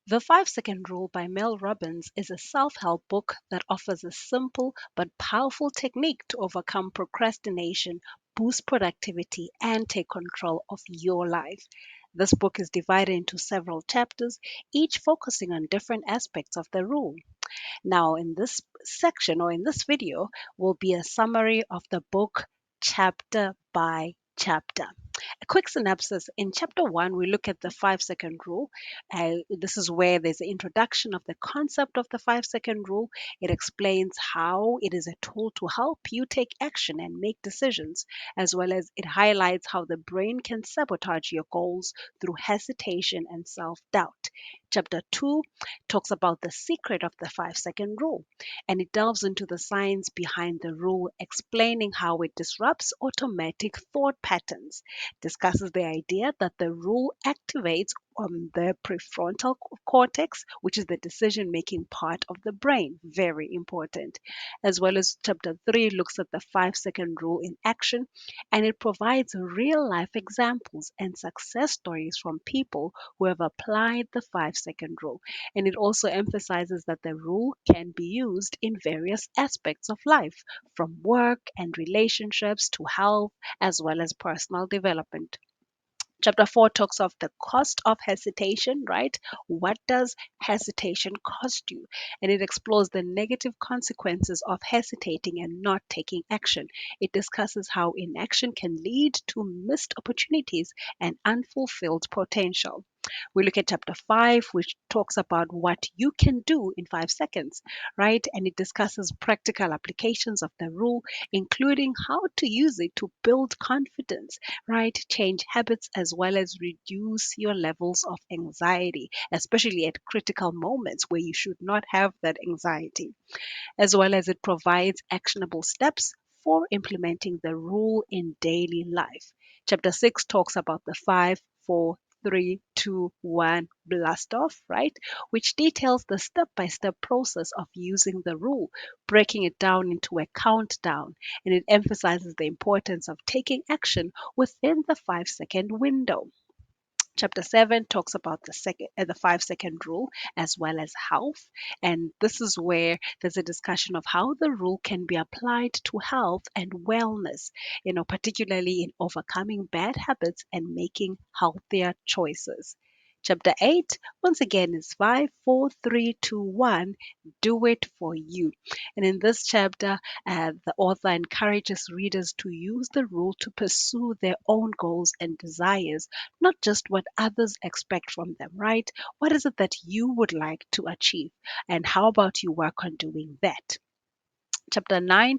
The 5 Second Rule by Mel Robbins is a self help book that offers a simple but powerful technique to overcome procrastination, boost productivity, and take control of your life. This book is divided into several chapters, each focusing on different aspects of the rule. Now, in this section or in this video, will be a summary of the book chapter by chapter. A quick synopsis. In chapter 1, we look at the 5 second rule. This is where there's an introduction of the concept of the 5 second rule. It explains how it is a tool to help you take action and make decisions, as well as it highlights how the brain can sabotage your goals through hesitation and self doubt. Chapter 2 talks about the secret of the 5 second rule, and it delves into the science behind the rule, explaining how it disrupts automatic thought patterns, discusses the idea that the rule activates the prefrontal cortex, which is the decision making part of the brain. Very important. As well as chapter 3 looks at the 5 second rule in action, and it provides real life examples and success stories from people who have applied the 5 second rule. And it also emphasizes that the rule can be used in various aspects of life, from work and relationships to health, as well as personal development. Chapter 4 talks of the cost of hesitation, right? What does hesitation cost you? And it explores the negative consequences of hesitating and not taking action. It discusses how inaction can lead to missed opportunities and unfulfilled potential. We look at chapter 5, which talks about what you can do in 5 seconds, right? And it discusses practical applications of the rule, including how to use it to build confidence, right? Change habits as well as reduce your levels of anxiety, especially at critical moments where you should not have that anxiety, as well as it provides actionable steps for implementing the rule in daily life. Chapter 6 talks about the 5, 4, 3, 2, 1 blast off, right? Which details the step by step process of using the rule, breaking it down into a countdown. And it emphasizes the importance of taking action within the 5 second window. Chapter 7 talks about the 5 second rule as well as health. And this is where there's a discussion of how the rule can be applied to health and wellness, particularly in overcoming bad habits and making healthier choices. Chapter 8, once again, is 5, 4, 3, 2, 1. Do it for you. And in this chapter, the author encourages readers to use the rule to pursue their own goals and desires, not just what others expect from them, right? What is it that you would like to achieve? And how about you work on doing that? Chapter 9,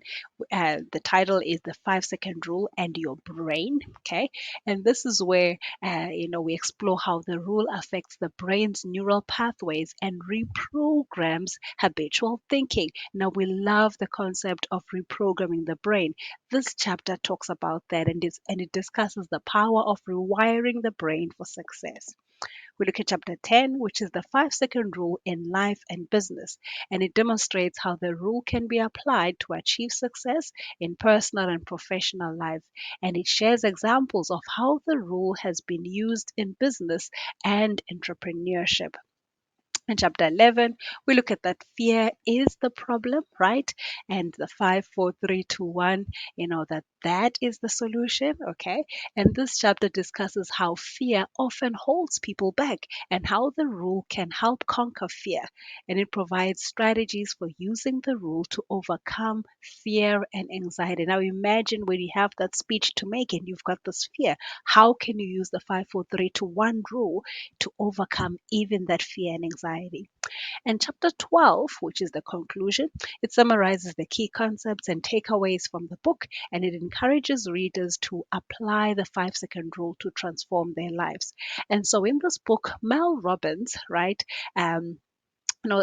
the title is The 5 Second Rule and Your Brain. Okay. And this is where, we explore how the rule affects the brain's neural pathways and reprograms habitual thinking. Now, we love the concept of reprogramming the brain. This chapter talks about that, and it discusses the power of rewiring the brain for success. We look at chapter 10, which is the 5 second rule in life and business, and it demonstrates how the rule can be applied to achieve success in personal and professional life. And it shares examples of how the rule has been used in business and entrepreneurship. In chapter 11, we look at that fear is the problem, right? And the 5, 4, 3, 2, 1, that is the solution, okay? And this chapter discusses how fear often holds people back and how the rule can help conquer fear. And it provides strategies for using the rule to overcome fear and anxiety. Now imagine when you have that speech to make and you've got this fear. How can you use the 5, 4, 3, 2, 1 rule to overcome even that fear and anxiety? And chapter 12, which is the conclusion, it summarizes the key concepts and takeaways from the book, and it encourages readers to apply the 5 second rule to transform their lives. And so in this book, Mel Robbins, right,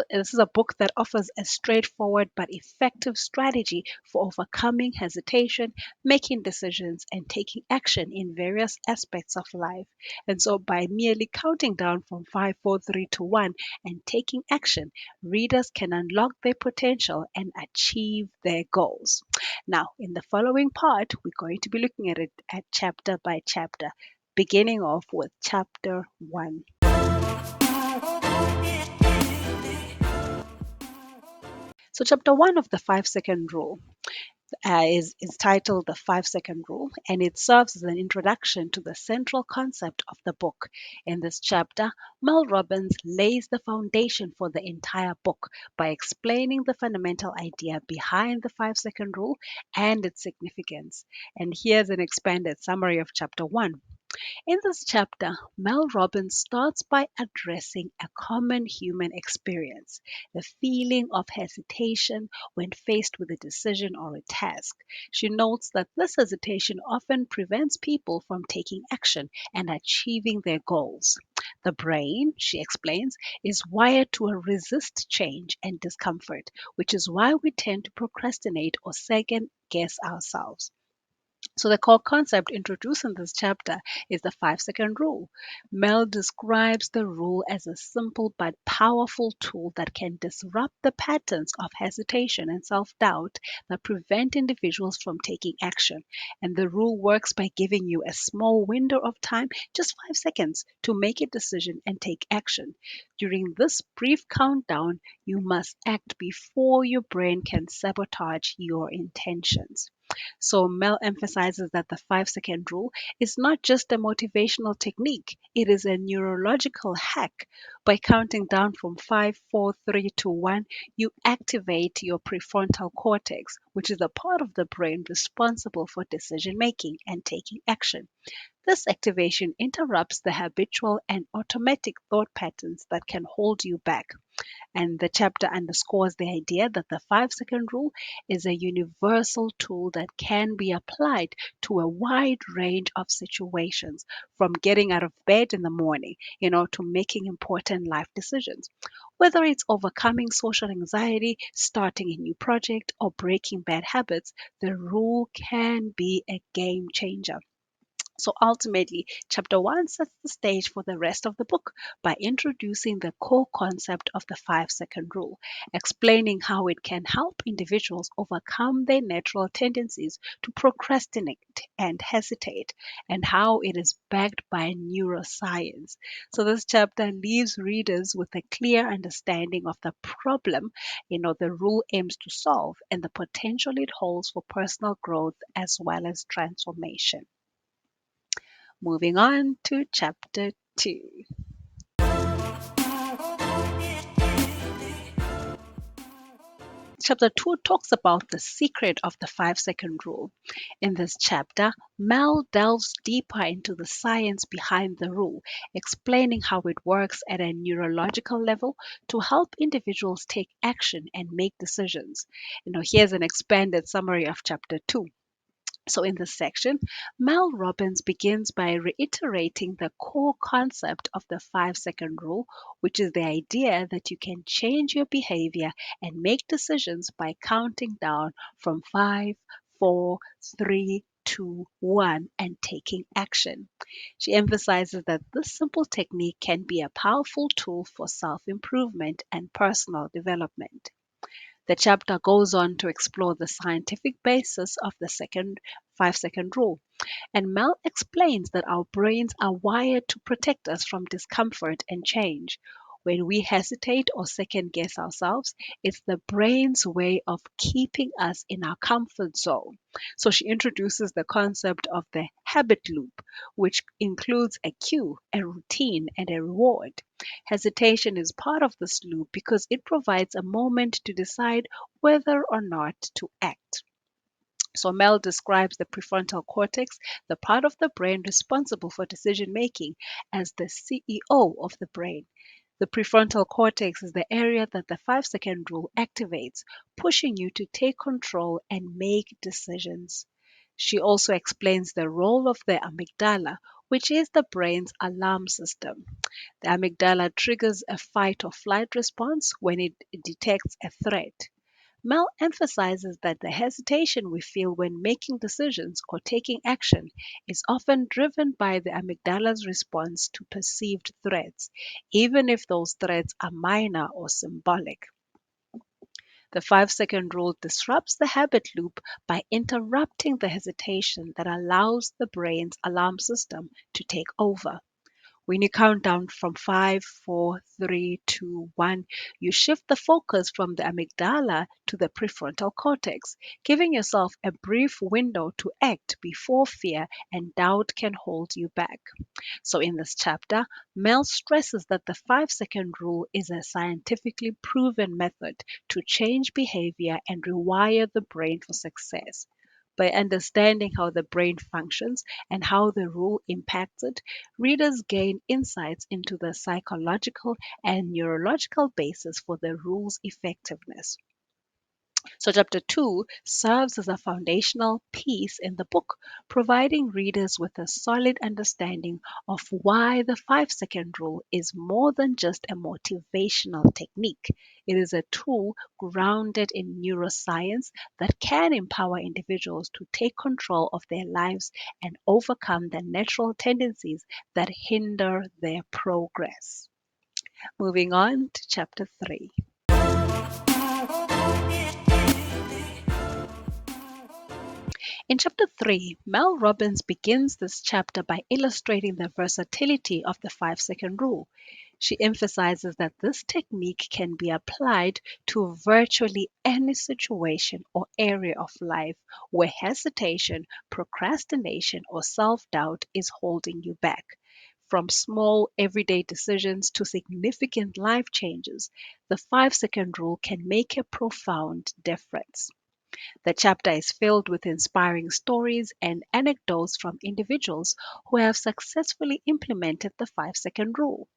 this is a book that offers a straightforward but effective strategy for overcoming hesitation, making decisions, and taking action in various aspects of life. And so, by merely counting down from 5, 4, 3, 2, 1 and taking action, readers can unlock their potential and achieve their goals. Now, in the following part, we're going to be looking at it at chapter by chapter, beginning off with chapter 1. So, chapter 1 of the 5 second rule is titled The 5 Second Rule, and it serves as an introduction to the central concept of the book. In this chapter, Mel Robbins lays the foundation for the entire book by explaining the fundamental idea behind the 5 second rule and its significance. And here's an expanded summary of chapter 1. In this chapter, Mel Robbins starts by addressing a common human experience, the feeling of hesitation when faced with a decision or a task. She notes that this hesitation often prevents people from taking action and achieving their goals. The brain, she explains, is wired to resist change and discomfort, which is why we tend to procrastinate or second guess ourselves. So, the core concept introduced in this chapter is the 5 second rule. Mel describes the rule as a simple but powerful tool that can disrupt the patterns of hesitation and self doubt that prevent individuals from taking action. And the rule works by giving you a small window of time, just 5 seconds, to make a decision and take action. During this brief countdown, you must act before your brain can sabotage your intentions. So Mel emphasizes that the 5 second rule is not just a motivational technique, it is a neurological hack. By counting down from 5, 4, 3, 2, 1, you activate your prefrontal cortex, which is a part of the brain responsible for decision making and taking action. This activation interrupts the habitual and automatic thought patterns that can hold you back. And the chapter underscores the idea that the 5 second rule is a universal tool that can be applied to a wide range of situations, from getting out of bed in the morning, to making important life decisions. Whether it's overcoming social anxiety, starting a new project, or breaking bad habits, the rule can be a game changer. So ultimately, chapter 1 sets the stage for the rest of the book by introducing the core concept of the 5 second rule, explaining how it can help individuals overcome their natural tendencies to procrastinate and hesitate, and how it is backed by neuroscience. So this chapter leaves readers with a clear understanding of the problem, the rule aims to solve, and the potential it holds for personal growth as well as transformation. Moving on to chapter 2. Chapter 2 talks about the secret of the 5 second rule. In this chapter, Mel delves deeper into the science behind the rule, explaining how it works at a neurological level to help individuals take action and make decisions. Here's an expanded summary of chapter 2. So, in this section, Mel Robbins begins by reiterating the core concept of the 5 second rule, which is the idea that you can change your behavior and make decisions by counting down from 5, 4, 3, 2, 1, and taking action. She emphasizes that this simple technique can be a powerful tool for self improvement and personal development. The chapter goes on to explore the scientific basis of the 5 second rule, and Mel explains that our brains are wired to protect us from discomfort and change. When we hesitate or second guess ourselves, it's the brain's way of keeping us in our comfort zone. So she introduces the concept of the habit loop, which includes a cue, a routine, and a reward. Hesitation is part of this loop because it provides a moment to decide whether or not to act. So Mel describes the prefrontal cortex, the part of the brain responsible for decision making, as the CEO of the brain. The prefrontal cortex is the area that the 5 second rule activates, pushing you to take control and make decisions. She also explains the role of the amygdala, which is the brain's alarm system. The amygdala triggers a fight or flight response when it detects a threat. Mel emphasizes that the hesitation we feel when making decisions or taking action is often driven by the amygdala's response to perceived threats, even if those threats are minor or symbolic. The 5 second rule disrupts the habit loop by interrupting the hesitation that allows the brain's alarm system to take over. When you count down from 5, 4, 3, 2, 1, you shift the focus from the amygdala to the prefrontal cortex, giving yourself a brief window to act before fear and doubt can hold you back. So, in this chapter, Mel stresses that the 5-second rule is a scientifically proven method to change behavior and rewire the brain for success. By understanding how the brain functions and how the rule impacts it, readers gain insights into the psychological and neurological basis for the rule's effectiveness. So, chapter 2 serves as a foundational piece in the book, providing readers with a solid understanding of why the 5-second rule is more than just a motivational technique. It is a tool grounded in neuroscience that can empower individuals to take control of their lives and overcome the natural tendencies that hinder their progress. Moving on to chapter 3. In chapter 3, Mel Robbins begins this chapter by illustrating the versatility of the 5-second rule. She emphasizes that this technique can be applied to virtually any situation or area of life where hesitation, procrastination, or self doubt is holding you back. From small everyday decisions to significant life changes, the 5-second rule can make a profound difference. The chapter is filled with inspiring stories and anecdotes from individuals who have successfully implemented the 5-second rule.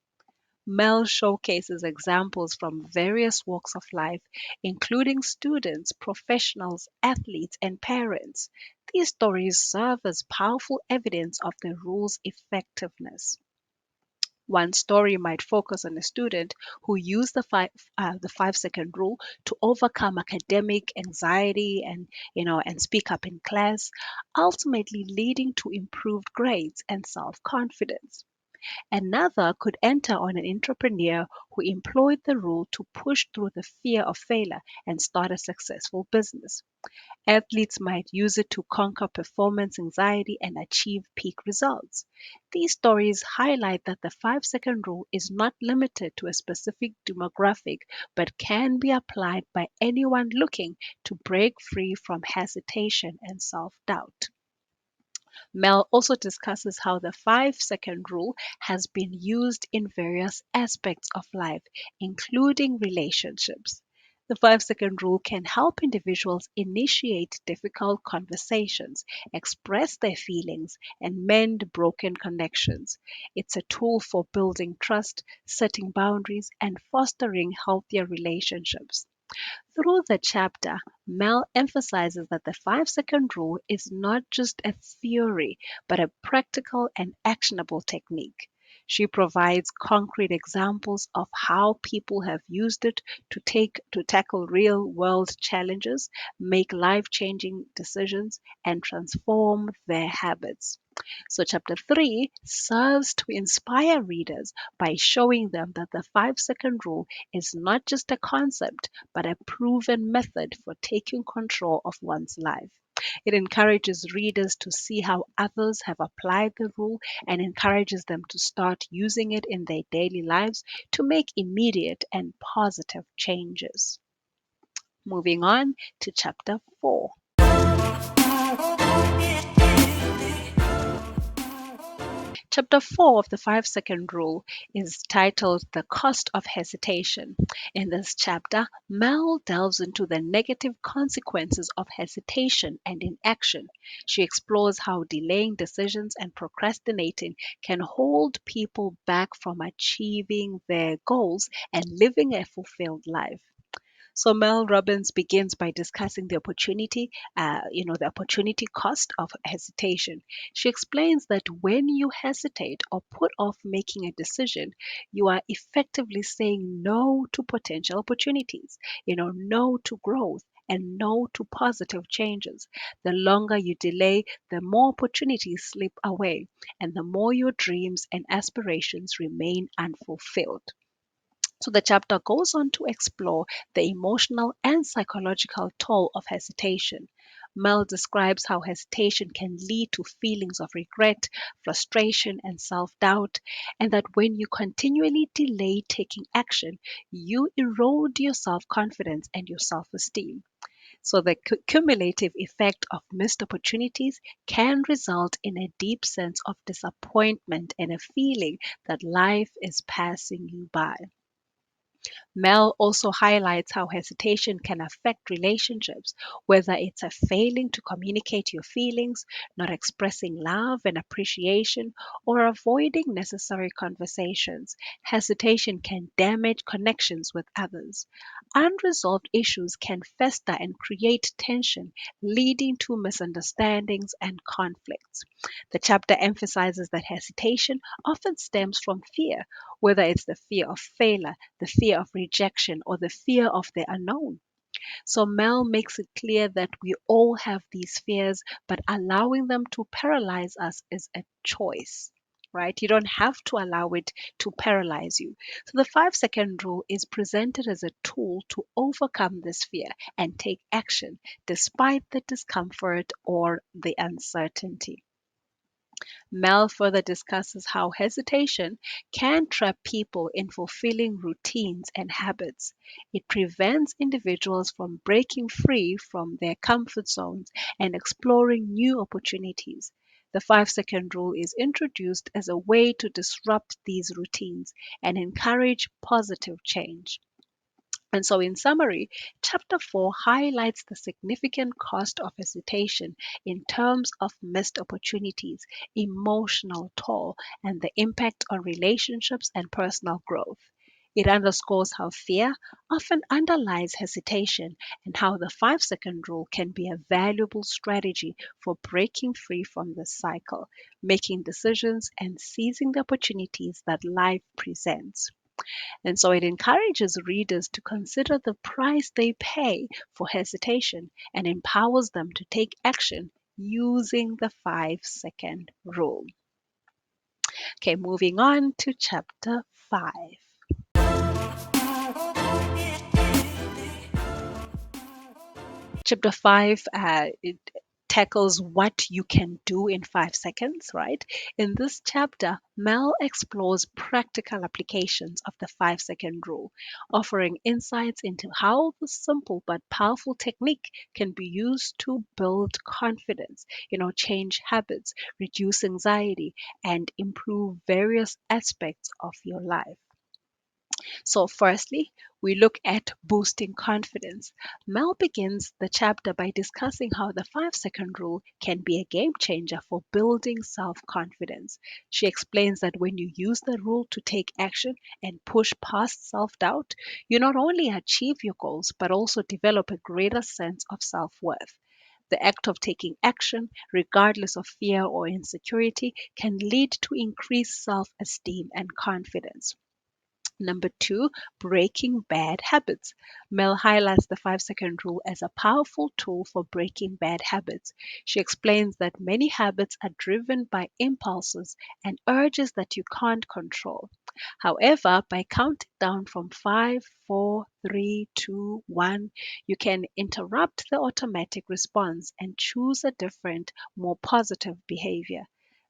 Mel showcases examples from various walks of life, including students, professionals, athletes, and parents. These stories serve as powerful evidence of the rule's effectiveness. One story might focus on a student who used the 5-second rule to overcome academic anxiety and speak up in class, ultimately leading to improved grades and self-confidence. Another could enter on an entrepreneur who employed the rule to push through the fear of failure and start a successful business. Athletes might use it to conquer performance anxiety and achieve peak results. These stories highlight that the 5-second rule is not limited to a specific demographic but can be applied by anyone looking to break free from hesitation and self doubt. Mel also discusses how the 5-second rule has been used in various aspects of life, including relationships. The 5-second rule can help individuals initiate difficult conversations, express their feelings, and mend broken connections. It's a tool for building trust, setting boundaries, and fostering healthier relationships. Through the chapter, Mel emphasizes that the 5-second rule is not just a theory, but a practical and actionable technique. She provides concrete examples of how people have used it to tackle real-world challenges, make life-changing decisions, and transform their habits. So, chapter 3 serves to inspire readers by showing them that the 5-second rule is not just a concept, but a proven method for taking control of one's life. It encourages readers to see how others have applied the rule and encourages them to start using it in their daily lives to make immediate and positive changes. Moving on to chapter 4. Chapter 4 of the 5-second rule is titled The Cost of Hesitation. In this chapter, Mel delves into the negative consequences of hesitation and inaction. She explores how delaying decisions and procrastinating can hold people back from achieving their goals and living a fulfilled life. So Mel Robbins begins by discussing the opportunity cost of hesitation. She explains that when you hesitate or put off making a decision, you are effectively saying no to potential opportunities, no to growth and no to positive changes. The longer you delay, the more opportunities slip away and the more your dreams and aspirations remain unfulfilled. So the chapter goes on to explore the emotional and psychological toll of hesitation. Mel describes how hesitation can lead to feelings of regret, frustration, and self doubt, and that when you continually delay taking action, you erode your self confidence and your self esteem. So, the cumulative effect of missed opportunities can result in a deep sense of disappointment and a feeling that life is passing you by. Mel also highlights how hesitation can affect relationships, whether it's a failing to communicate your feelings, not expressing love and appreciation, or avoiding necessary conversations. Hesitation can damage connections with others. Unresolved issues can fester and create tension, leading to misunderstandings and conflicts. The chapter emphasizes that hesitation often stems from fear, whether it's the fear of failure, the fear of rejection, or the fear of the unknown. So Mel makes it clear that we all have these fears, but allowing them to paralyze us is a choice. Right? You don't have to allow it to paralyze you. So the 5 second rule is presented as a tool to overcome this fear and take action despite the discomfort or the uncertainty. Mel further discusses how hesitation can trap people in fulfilling routines and habits. It prevents individuals from breaking free from their comfort zones and exploring new opportunities. The 5 second rule is introduced as a way to disrupt these routines and encourage positive change. And so, in summary, chapter 4 highlights the significant cost of hesitation in terms of missed opportunities, emotional toll, and the impact on relationships and personal growth. It underscores how fear often underlies hesitation and how the 5 second rule can be a valuable strategy for breaking free from this cycle, making decisions, and seizing the opportunities that life presents. And so it encourages readers to consider the price they pay for hesitation and empowers them to take action using the 5 second rule. Okay, moving on to chapter 5. Chapter 5 it tackles what you can do in 5 seconds, right? In this chapter, Mel explores practical applications of the 5 second rule, offering insights into how the simple but powerful technique can be used to build confidence, change habits, reduce anxiety, and improve various aspects of your life. So, firstly, we look at boosting confidence. Mel begins the chapter by discussing how the 5 second rule can be a game changer for building self confidence. She explains that when you use the rule to take action and push past self doubt, you not only achieve your goals, but also develop a greater sense of self worth. The act of taking action, regardless of fear or insecurity, can lead to increased self esteem and confidence. Number two, breaking bad habits. Mel highlights the 5 second rule as a powerful tool for breaking bad habits. She explains that many habits are driven by impulses and urges that you can't control. However, by counting down from 5, 4, 3, 2, 1, you can interrupt the automatic response and choose a different, more positive behavior.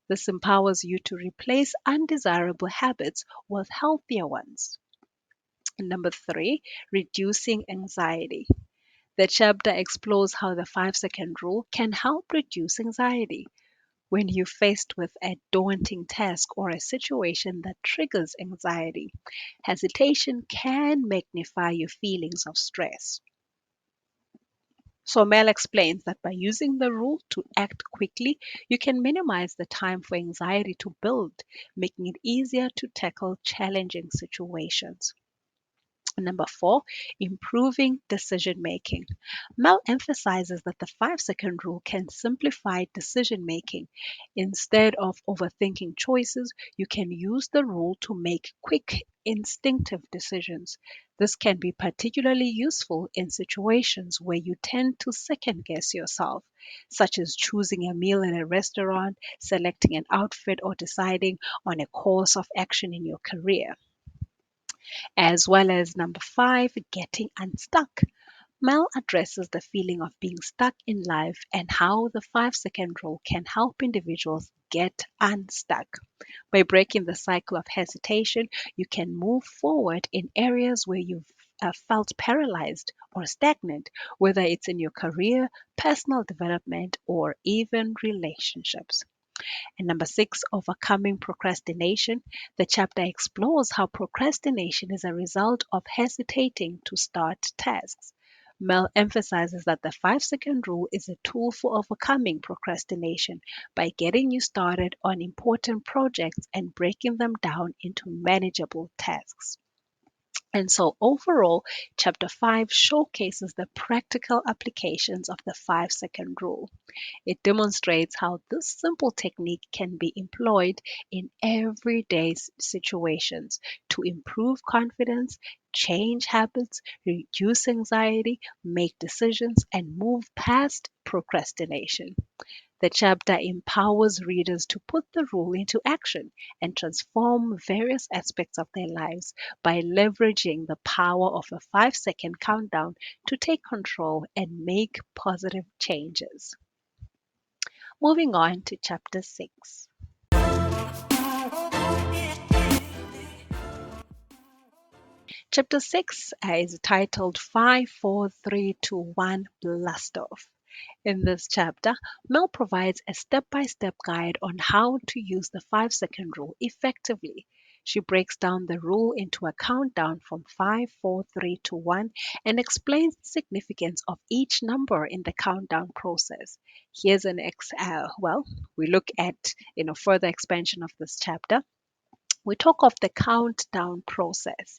This empowers you to replace undesirable habits with healthier ones. And number three, reducing anxiety. The chapter explores how the 5 second rule can help reduce anxiety. When you're faced with a daunting task or a situation that triggers anxiety, hesitation can magnify your feelings of stress. So Mel explains that by using the rule to act quickly, you can minimize the time for anxiety to build, making it easier to tackle challenging situations. Number four, improving decision making. Mel emphasizes that the 5 second rule can simplify decision making. Instead of overthinking choices, you can use the rule to make quick, instinctive decisions. This can be particularly useful in situations where you tend to second guess yourself, such as choosing a meal in a restaurant, selecting an outfit, or deciding on a course of action in your career. As well as number five, getting unstuck. Mel addresses the feeling of being stuck in life and how the 5 second rule can help individuals get unstuck. By breaking the cycle of hesitation, you can move forward in areas where you've felt paralyzed or stagnant, whether it's in your career, personal development, or even relationships. And number six, overcoming procrastination. The chapter explores how procrastination is a result of hesitating to start tasks. Mel emphasizes that the 5 second rule is a tool for overcoming procrastination by getting you started on important projects and breaking them down into manageable tasks. And so, overall, chapter 5 showcases the practical applications of the 5 second rule. It demonstrates how this simple technique can be employed in everyday situations to improve confidence, change habits, reduce anxiety, make decisions, and move past procrastination. The chapter empowers readers to put the rule into action and transform various aspects of their lives by leveraging the power of a 5 second countdown to take control and make positive changes. Moving on to chapter 6. Chapter 6 is titled 5, 4, 3, 2, 1 Blast Off. In this chapter, Mel provides a step by step guide on how to use the 5 second rule effectively. She breaks down the rule into a countdown from 5, 4, 3, 2, 1 and explains the significance of each number in the countdown process. Here's we look at further expansion of this chapter. We talk of the countdown process.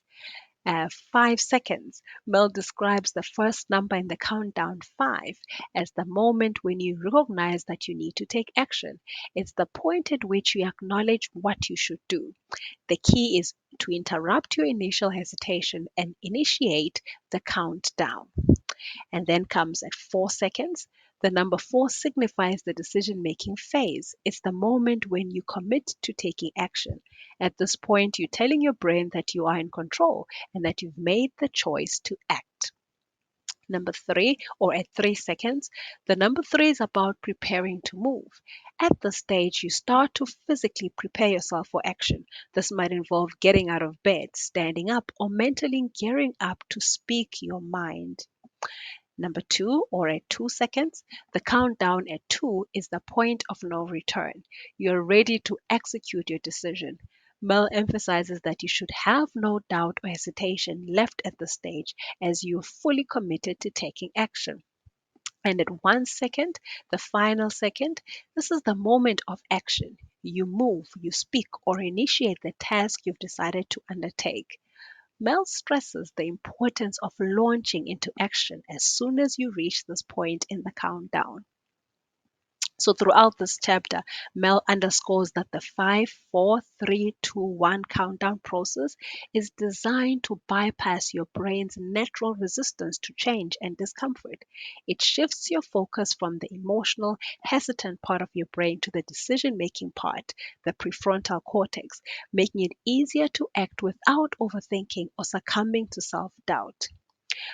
5 seconds. Mel describes the first number in the countdown, 5, as the moment when you recognize that you need to take action. It's the point at which you acknowledge what you should do. The key is to interrupt your initial hesitation and initiate the countdown. And then comes at 4 seconds. The number 4 signifies the decision making phase. It's the moment when you commit to taking action. At this point, you're telling your brain that you are in control and that you've made the choice to act. Number 3, or at 3 seconds, the number 3 is about preparing to move. At this stage, you start to physically prepare yourself for action. This might involve getting out of bed, standing up, or mentally gearing up to speak your mind. Number 2, or at 2 seconds, the countdown at 2 is the point of no return. You're ready to execute your decision. Mel emphasizes that you should have no doubt or hesitation left at this stage as you're fully committed to taking action. And at 1 second, the final second, this is the moment of action. You move, you speak, or initiate the task you've decided to undertake. Mel stresses the importance of launching into action as soon as you reach this point in the countdown. So, throughout this chapter, Mel underscores that the 5, 4, 3, 2, 1 countdown process is designed to bypass your brain's natural resistance to change and discomfort. It shifts your focus from the emotional, hesitant part of your brain to the decision making part, the prefrontal cortex, making it easier to act without overthinking or succumbing to self doubt.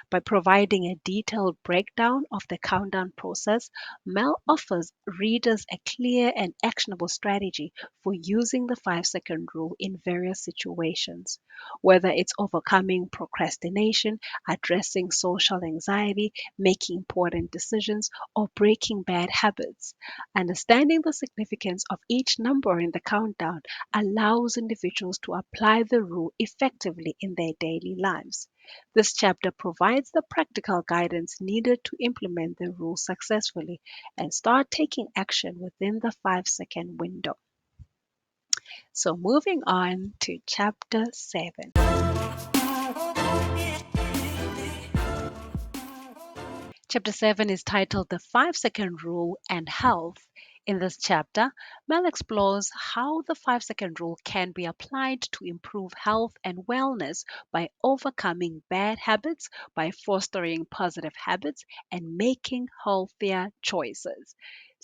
By providing a detailed breakdown of the countdown process, Mel offers readers a clear and actionable strategy for using the 5 second rule in various situations. Whether it's overcoming procrastination, addressing social anxiety, making important decisions, or breaking bad habits. Understanding the significance of each number in the countdown allows individuals to apply the rule effectively in their daily lives. This chapter provides the practical guidance needed to implement the rules successfully and start taking action within the 5 second window. So, moving on to chapter 7. Chapter 7 is titled The 5 Second Rule and Health. In this chapter, Mel explores how the 5 second rule can be applied to improve health and wellness by overcoming bad habits, by fostering positive habits, and making healthier choices.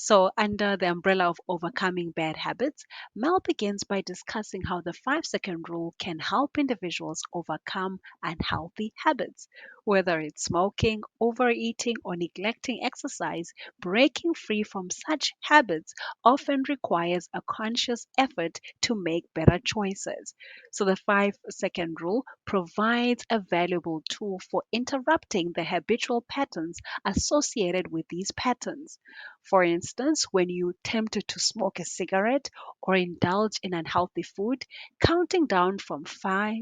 So, under the umbrella of overcoming bad habits, Mel begins by discussing how the 5 second rule can help individuals overcome unhealthy habits. Whether it's smoking, overeating, or neglecting exercise, breaking free from such habits often requires a conscious effort to make better choices. So, the 5 second rule provides a valuable tool for interrupting the habitual patterns associated with these patterns. For instance, when you tempted to smoke a cigarette or indulge in unhealthy food, counting down from 5,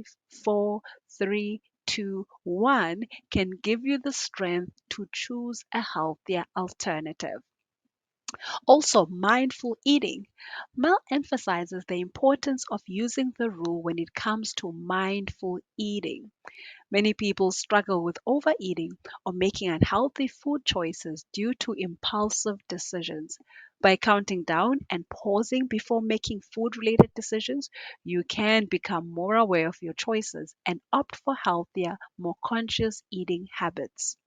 4, 3, 2, 1 can give you the strength to choose a healthier alternative. Also, mindful eating. Mel emphasizes the importance of using the rule when it comes to mindful eating. Many people struggle with overeating or making unhealthy food choices due to impulsive decisions. By counting down and pausing before making food related decisions, you can become more aware of your choices and opt for healthier, more conscious eating habits.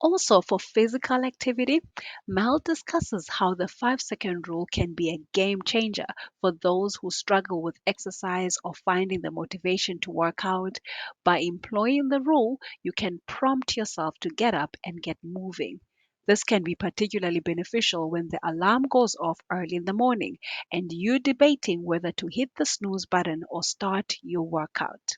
Also, for physical activity, Mel discusses how the 5 second rule can be a game changer for those who struggle with exercise or finding the motivation to work out. By employing the rule, you can prompt yourself to get up and get moving. This can be particularly beneficial when the alarm goes off early in the morning and you're debating whether to hit the snooze button or start your workout.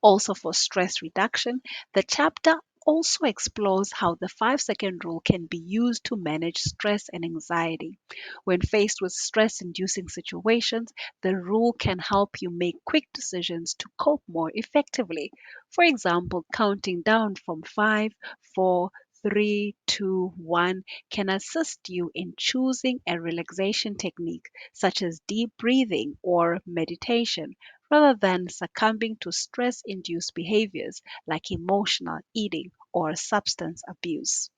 Also, for stress reduction, the chapter also explores how the 5 second rule can be used to manage stress and anxiety. When faced with stress inducing situations, the rule can help you make quick decisions to cope more effectively. For example, counting down from 5, 4, 3, 2, 1 can assist you in choosing a relaxation technique such as deep breathing or meditation rather than succumbing to stress induced behaviors like emotional eating or substance abuse.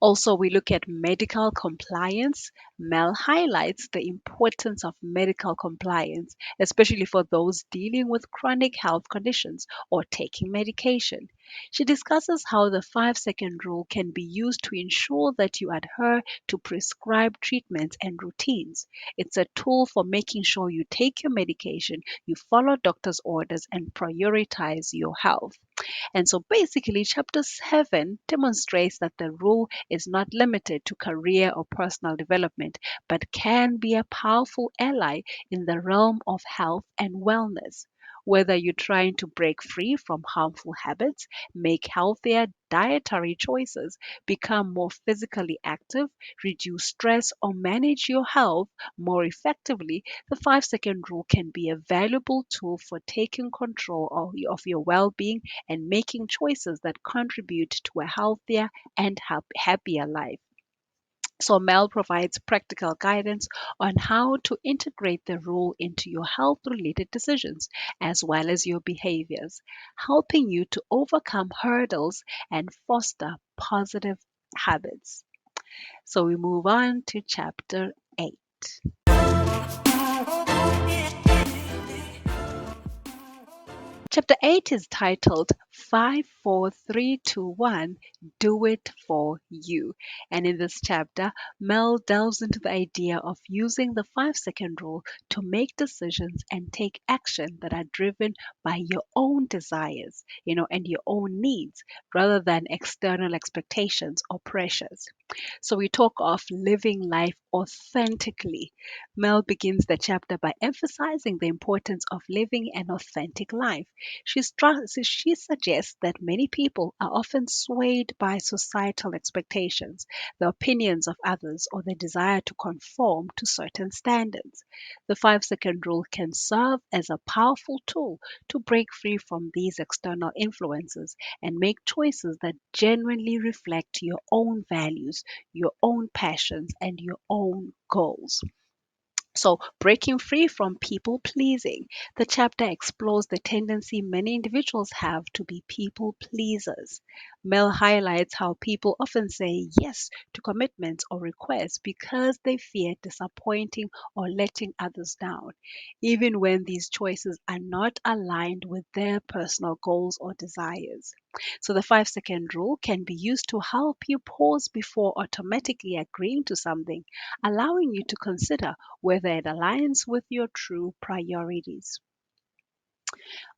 Also, we look at medical compliance. Mel highlights the importance of medical compliance, especially for those dealing with chronic health conditions or taking medication. She discusses how the 5 second rule can be used to ensure that you adhere to prescribed treatments and routines. It's a tool for making sure you take your medication, you follow doctor's orders, and prioritize your health. And so basically, chapter 7 demonstrates that the rule is not limited to career or personal development, but can be a powerful ally in the realm of health and wellness. Whether you're trying to break free from harmful habits, make healthier dietary choices, become more physically active, reduce stress, or manage your health more effectively, the 5 second rule can be a valuable tool for taking control of your well being and making choices that contribute to a healthier and happier life. So, Mel provides practical guidance on how to integrate the rule into your health related decisions as well as your behaviors, helping you to overcome hurdles and foster positive habits. So, we move on to chapter 8. Chapter 8 is titled 54321 Do It For You. And in this chapter, Mel delves into the idea of using the 5 second rule to make decisions and take action that are driven by your own desires, and your own needs rather than external expectations or pressures. So we talk of living life authentically. Mel begins the chapter by emphasizing the importance of living an authentic life. She suggests that many people are often swayed by societal expectations, the opinions of others, or the desire to conform to certain standards. The 5 second rule can serve as a powerful tool to break free from these external influences and make choices that genuinely reflect your own values, your own passions, and your own goals. So, breaking free from people pleasing. The chapter explores the tendency many individuals have to be people pleasers. Mel highlights how people often say yes to commitments or requests because they fear disappointing or letting others down, even when these choices are not aligned with their personal goals or desires. So the 5 second rule can be used to help you pause before automatically agreeing to something, allowing you to consider whether it aligns with your true priorities.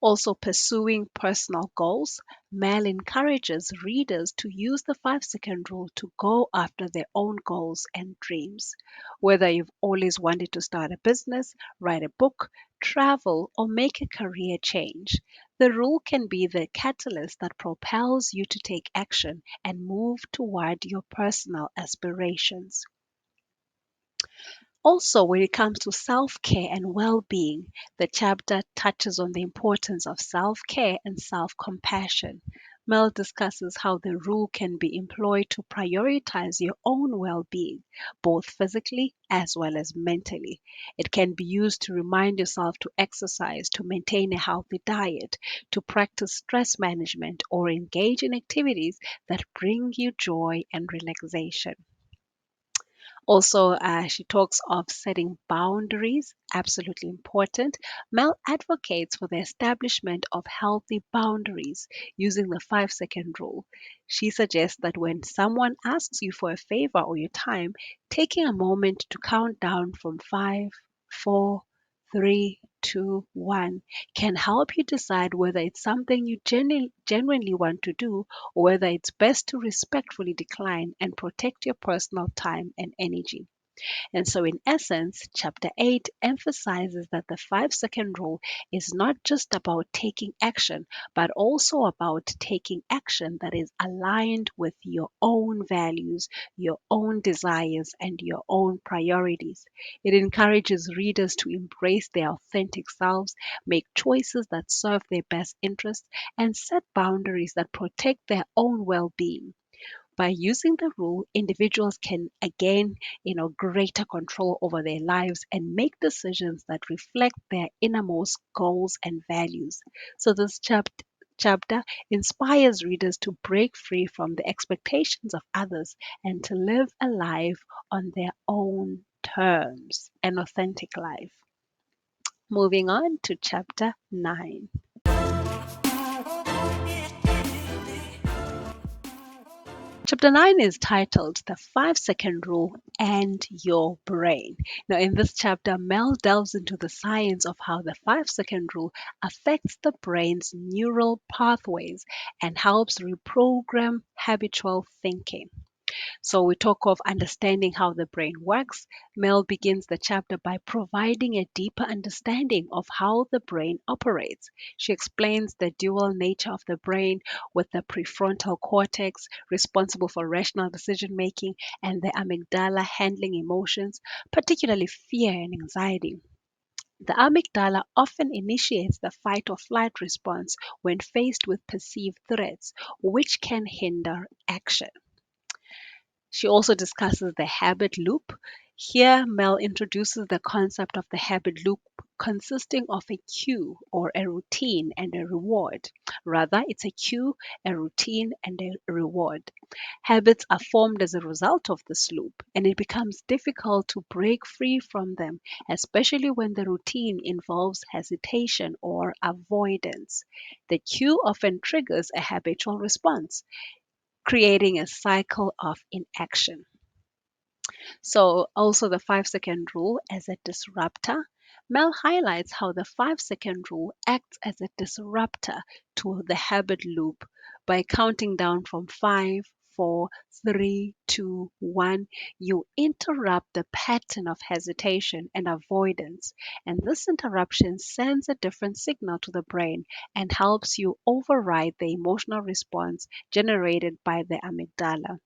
Also, pursuing personal goals, Mel encourages readers to use the 5 second rule to go after their own goals and dreams. Whether you've always wanted to start a business, write a book, travel, or make a career change, the rule can be the catalyst that propels you to take action and move toward your personal aspirations. Also, when it comes to self care and well being, the chapter touches on the importance of self care and self compassion. Mel discusses how the rule can be employed to prioritize your own well being, both physically as well as mentally. It can be used to remind yourself to exercise, to maintain a healthy diet, to practice stress management, or engage in activities that bring you joy and relaxation. Also, she talks of setting boundaries, absolutely important. Mel advocates for the establishment of healthy boundaries using the 5 second rule. She suggests that when someone asks you for a favor or your time, taking a moment to count down from 5, 4, 3, 2, 1 can help you decide whether it's something you genuinely want to do or whether it's best to respectfully decline and protect your personal time and energy. And so, in essence, chapter 8 emphasizes that the 5 second rule is not just about taking action, but also about taking action that is aligned with your own values, your own desires, and your own priorities. It encourages readers to embrace their authentic selves, make choices that serve their best interests, and set boundaries that protect their own well being. By using the rule, individuals can again, greater control over their lives and make decisions that reflect their innermost goals and values. So this chapter inspires readers to break free from the expectations of others and to live a life on their own terms, an authentic life. Moving on to chapter 9. Chapter 9 is titled The 5 Second Rule and Your Brain. Now, in this chapter, Mel delves into the science of how the 5 second rule affects the brain's neural pathways and helps reprogram habitual thinking. So, we talk of understanding how the brain works. Mel begins the chapter by providing a deeper understanding of how the brain operates. She explains the dual nature of the brain, with the prefrontal cortex responsible for rational decision making and the amygdala handling emotions, particularly fear and anxiety. The amygdala often initiates the fight or flight response when faced with perceived threats, which can hinder action. She also discusses the habit loop. Here, Mel introduces the concept of the habit loop consisting of a cue or a routine and a reward. Rather, it's a cue, a routine, and a reward. Habits are formed as a result of this loop, and it becomes difficult to break free from them, especially when the routine involves hesitation or avoidance. The cue often triggers a habitual response, creating a cycle of inaction. So, also the 5 second rule as a disruptor. Mel highlights how the 5 second rule acts as a disruptor to the habit loop by counting down from 5, 4, 3, 2, 1. You interrupt the pattern of hesitation and avoidance, and this interruption sends a different signal to the brain and helps you override the emotional response generated by the amygdala.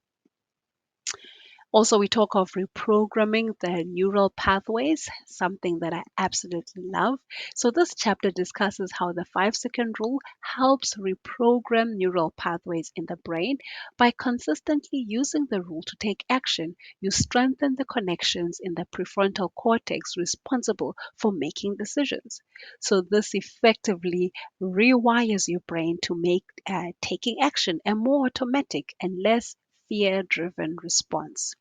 Also, we talk of reprogramming the neural pathways, something that I absolutely love. So, this chapter discusses how the 5 second rule helps reprogram neural pathways in the brain. By consistently using the rule to take action, you strengthen the connections in the prefrontal cortex responsible for making decisions. So, this effectively rewires your brain to make taking action a more automatic and less fear driven response.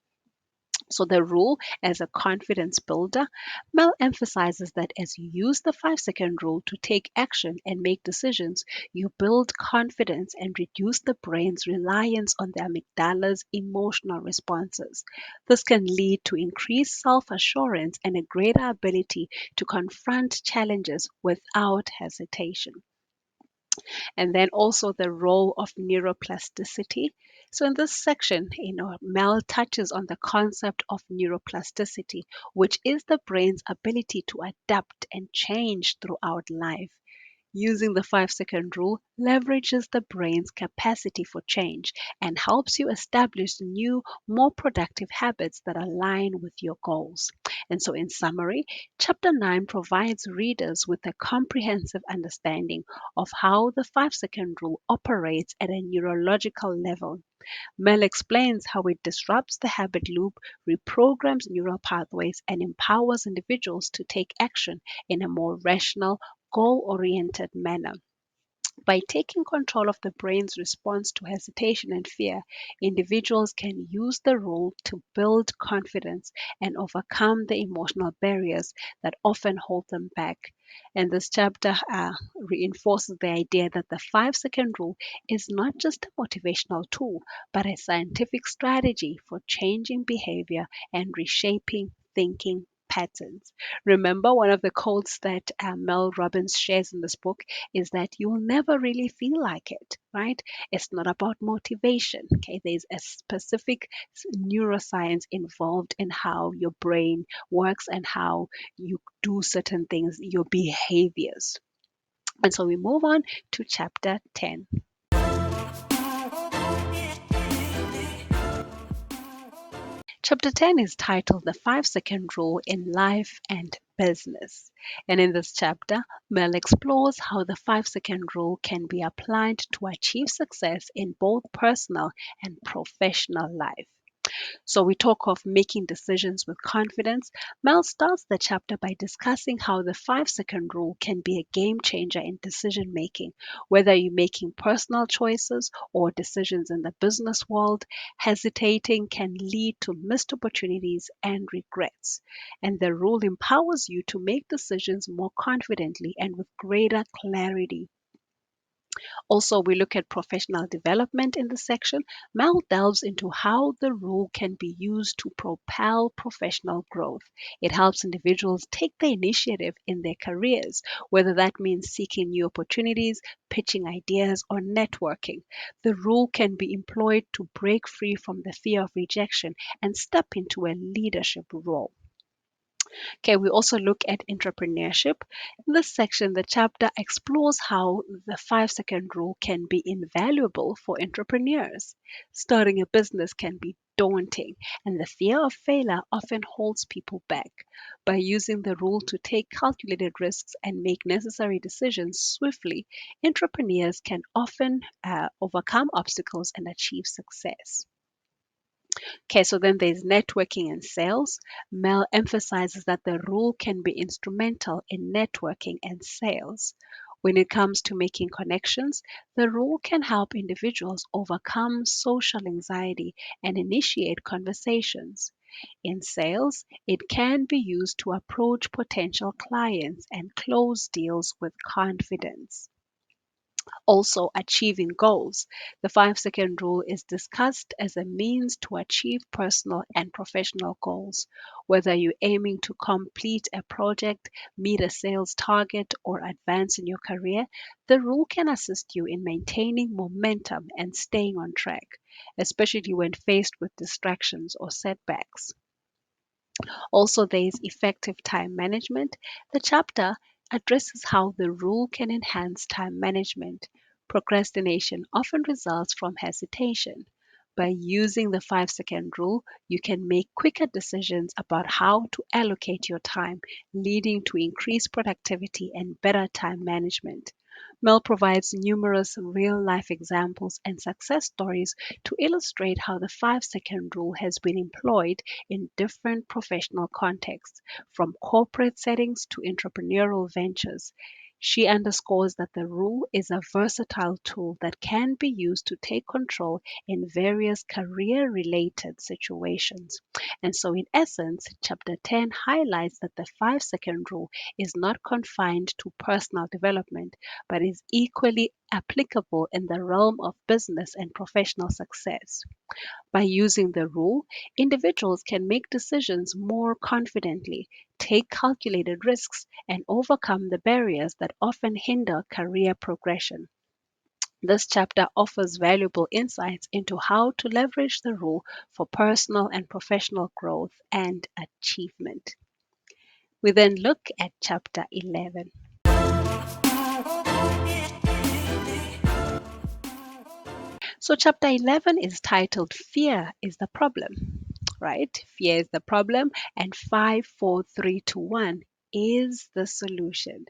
So, the rule as a confidence builder, Mel emphasizes that as you use the 5-second rule to take action and make decisions, you build confidence and reduce the brain's reliance on the amygdala's emotional responses. This can lead to increased self assurance and a greater ability to confront challenges without hesitation. And then also the role of neuroplasticity. So in this section, Mel touches on the concept of neuroplasticity, which is the brain's ability to adapt and change throughout life. Using the 5-second rule leverages the brain's capacity for change and helps you establish new, more productive habits that align with your goals. And so, in summary, Chapter 9 provides readers with a comprehensive understanding of how the 5-second rule operates at a neurological level. Mel explains how it disrupts the habit loop, reprograms neural pathways, and empowers individuals to take action in a more rational, goal oriented manner. By taking control of the brain's response to hesitation and fear, individuals can use the rule to build confidence and overcome the emotional barriers that often hold them back. And this chapter reinforces the idea that the 5-second rule is not just a motivational tool, but a scientific strategy for changing behavior and reshaping thinking patterns. Remember, one of the quotes that Mel Robbins shares in this book is that you'll never really feel like it, right? It's not about motivation, okay? There's a specific neuroscience involved in how your brain works and how you do certain things, your behaviors. And so we move on to chapter 10. Chapter 10 is titled The 5-Second Rule in Life and Business. And in this chapter, Mel explores how the 5-second rule can be applied to achieve success in both personal and professional life. So we talk of making decisions with confidence. Mel starts the chapter by discussing how the 5-second rule can be a game changer in decision making. Whether you're making personal choices or decisions in the business world, hesitating can lead to missed opportunities and regrets. And the rule empowers you to make decisions more confidently and with greater clarity. Also, we look at professional development in this section. Mel delves into how the rule can be used to propel professional growth. It helps individuals take the initiative in their careers, whether that means seeking new opportunities, pitching ideas, or networking. The rule can be employed to break free from the fear of rejection and step into a leadership role. Okay, we also look at entrepreneurship. In this section, the chapter explores how the 5-second rule can be invaluable for entrepreneurs. Starting a business can be daunting, and the fear of failure often holds people back. By using the rule to take calculated risks and make necessary decisions swiftly, entrepreneurs can often overcome obstacles and achieve success. Okay, so then there's networking and sales. Mel emphasizes that the rule can be instrumental in networking and sales. When it comes to making connections, the rule can help individuals overcome social anxiety and initiate conversations. In sales, it can be used to approach potential clients and close deals with confidence. Also, achieving goals. The 5-second rule is discussed as a means to achieve personal and professional goals. Whether you're aiming to complete a project, meet a sales target, or advance in your career, the rule can assist you in maintaining momentum and staying on track, especially when faced with distractions or setbacks. Also, there is effective time management. The chapter addresses how the rule can enhance time management. Procrastination often results from hesitation. By using the 5-second rule, you can make quicker decisions about how to allocate your time, leading to increased productivity and better time management. Mel provides numerous real life examples and success stories to illustrate how the 5-second rule has been employed in different professional contexts, from corporate settings to entrepreneurial ventures. She underscores that the rule is a versatile tool that can be used to take control in various career related situations. And so, in essence, chapter 10 highlights that the 5 second rule is not confined to personal development, but is equally applicable in the realm of business and professional success. By using the rule, individuals can make decisions more confidently, take calculated risks, and overcome the barriers that often hinder career progression. This chapter offers valuable insights into how to leverage the rule for personal and professional growth and achievement. We then look at chapter 11. So, chapter 11 is titled Fear is the Problem, right? Fear is the problem, and 5, 4, 3, 2, 1 is the solution.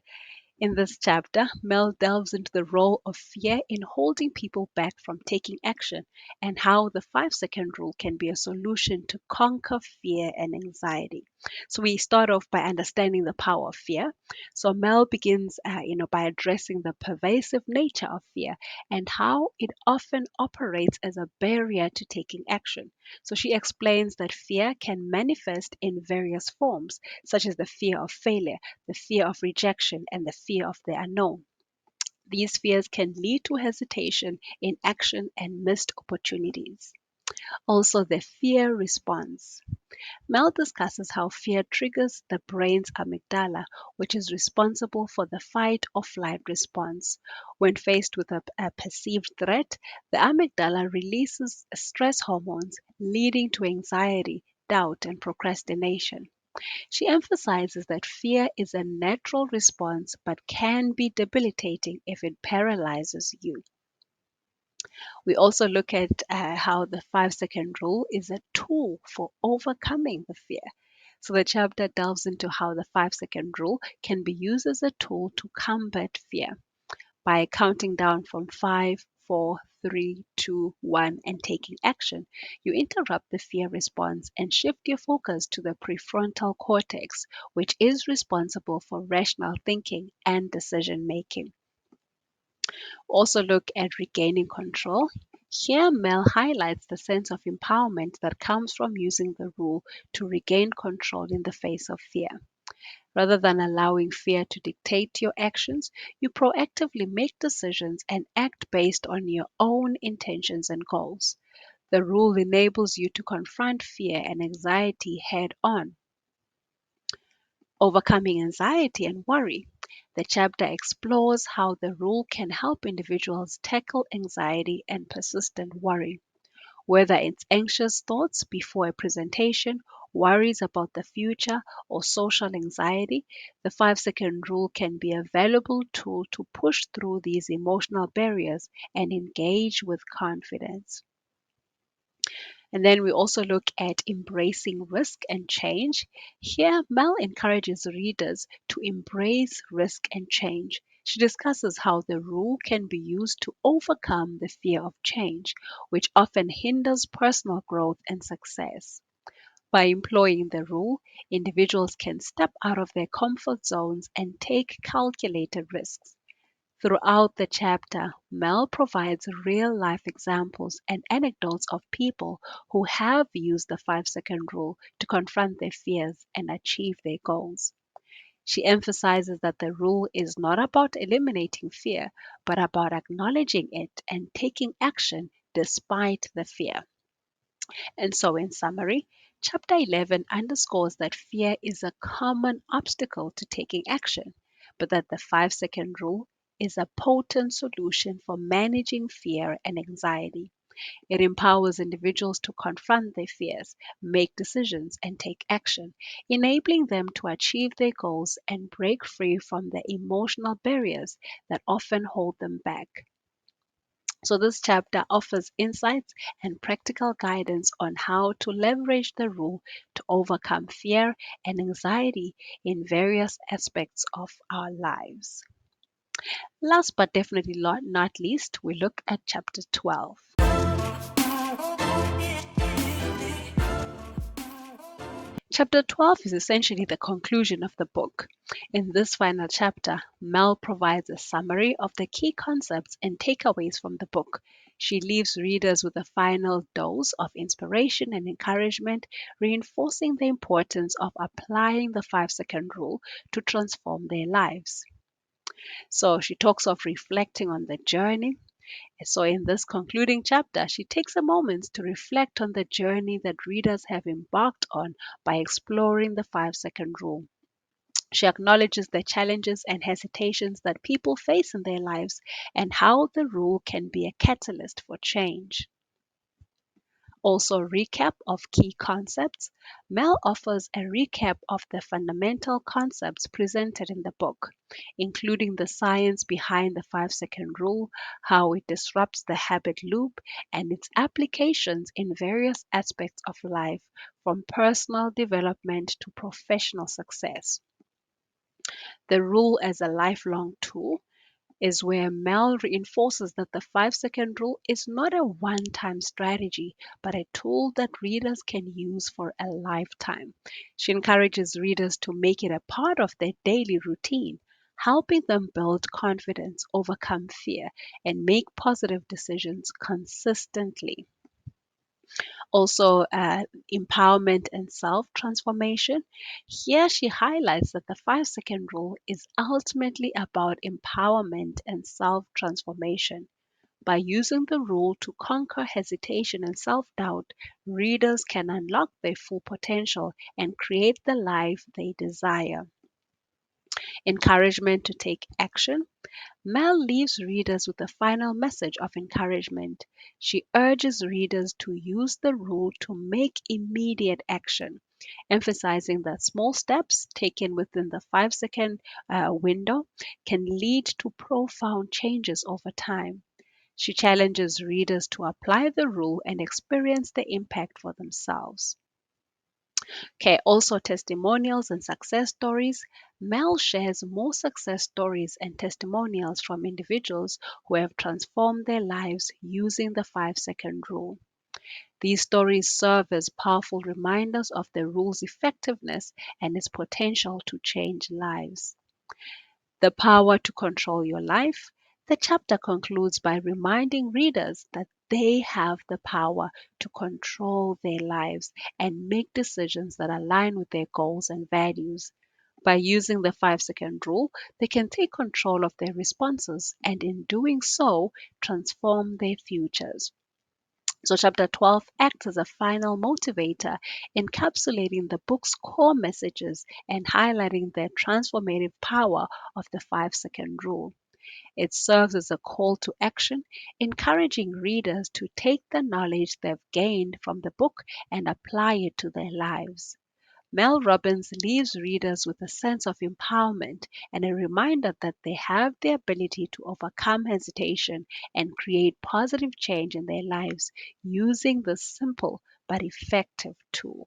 In this chapter, Mel delves into the role of fear in holding people back from taking action and how the 5 second rule can be a solution to conquer fear and anxiety. So we start off by understanding the power of fear. So Mel begins, by addressing the pervasive nature of fear and how it often operates as a barrier to taking action. So she explains that fear can manifest in various forms, such as the fear of failure, the fear of rejection, and the fear of the unknown. These fears can lead to hesitation in action and missed opportunities. Also, the fear response. Mel discusses how fear triggers the brain's amygdala, which is responsible for the fight or flight response. When faced with a perceived threat, the amygdala releases stress hormones, leading to anxiety, doubt, and procrastination. She emphasizes that fear is a natural response but can be debilitating if it paralyzes you. We also look at how the 5 second rule is a tool for overcoming the fear. So the chapter delves into how the 5 second rule can be used as a tool to combat fear. By counting down from 5, 4, 3, 2, 1 and taking action, you interrupt the fear response and shift your focus to the prefrontal cortex, which is responsible for rational thinking and decision making. Also, look at regaining control. Here, Mel highlights the sense of empowerment that comes from using the rule to regain control in the face of fear. Rather than allowing fear to dictate your actions, you proactively make decisions and act based on your own intentions and goals. The rule enables you to confront fear and anxiety head on. Overcoming anxiety and worry. The chapter explores how the rule can help individuals tackle anxiety and persistent worry. Whether it's anxious thoughts before a presentation, worries about the future, or social anxiety, the 5 second rule can be a valuable tool to push through these emotional barriers and engage with confidence. And then we also look at embracing risk and change. Here, Mel encourages readers to embrace risk and change. She discusses how the rule can be used to overcome the fear of change, which often hinders personal growth and success. By employing the rule, individuals can step out of their comfort zones and take calculated risks. Throughout the chapter, Mel provides real life examples and anecdotes of people who have used the 5 second rule to confront their fears and achieve their goals. She emphasizes that the rule is not about eliminating fear, but about acknowledging it and taking action despite the fear. And so, in summary, chapter 11 underscores that fear is a common obstacle to taking action, but that the 5 second rule is a potent solution for managing fear and anxiety. It empowers individuals to confront their fears, make decisions, and take action, enabling them to achieve their goals and break free from the emotional barriers that often hold them back. So, this chapter offers insights and practical guidance on how to leverage the rule to overcome fear and anxiety in various aspects of our lives. Last but definitely not least, we look at chapter 12. Chapter 12 is essentially the conclusion of the book. In this final chapter, Mel provides a summary of the key concepts and takeaways from the book. She leaves readers with a final dose of inspiration and encouragement, reinforcing the importance of applying the 5-second rule to transform their lives. So she talks of reflecting on the journey. So, in this concluding chapter, she takes a moment to reflect on the journey that readers have embarked on by exploring the 5-second rule. She acknowledges the challenges and hesitations that people face in their lives and how the rule can be a catalyst for change. Also, recap of key concepts. Mel offers a recap of the fundamental concepts presented in the book, including the science behind the 5-second rule, how it disrupts the habit loop, and its applications in various aspects of life, from personal development to professional success. The rule as a lifelong tool is where Mel reinforces that the 5-second rule is not a one time strategy, but a tool that readers can use for a lifetime. She encourages readers to make it a part of their daily routine, helping them build confidence, overcome fear, and make positive decisions consistently. Also, empowerment and self transformation. Here she highlights that the 5-second rule is ultimately about empowerment and self transformation. By using the rule to conquer hesitation and self doubt, readers can unlock their full potential and create the life they desire. Encouragement to take action. Mel leaves readers with a final message of encouragement. She urges readers to use the rule to make immediate action, emphasizing that small steps taken within the 5-second window can lead to profound changes over time. She challenges readers to apply the rule and experience the impact for themselves. Okay, also testimonials and success stories. Mel shares more success stories and testimonials from individuals who have transformed their lives using the 5-second rule. These stories serve as powerful reminders of the rule's effectiveness and its potential to change lives. The power to control your life. The chapter concludes by reminding readers that they have the power to control their lives and make decisions that align with their goals and values. By using the 5-second rule, they can take control of their responses and, in doing so, transform their futures. So, chapter 12 acts as a final motivator, encapsulating the book's core messages and highlighting the transformative power of the 5-second rule. It serves as a call to action, encouraging readers to take the knowledge they've gained from the book and apply it to their lives. Mel Robbins leaves readers with a sense of empowerment and a reminder that they have the ability to overcome hesitation and create positive change in their lives using this simple but effective tool.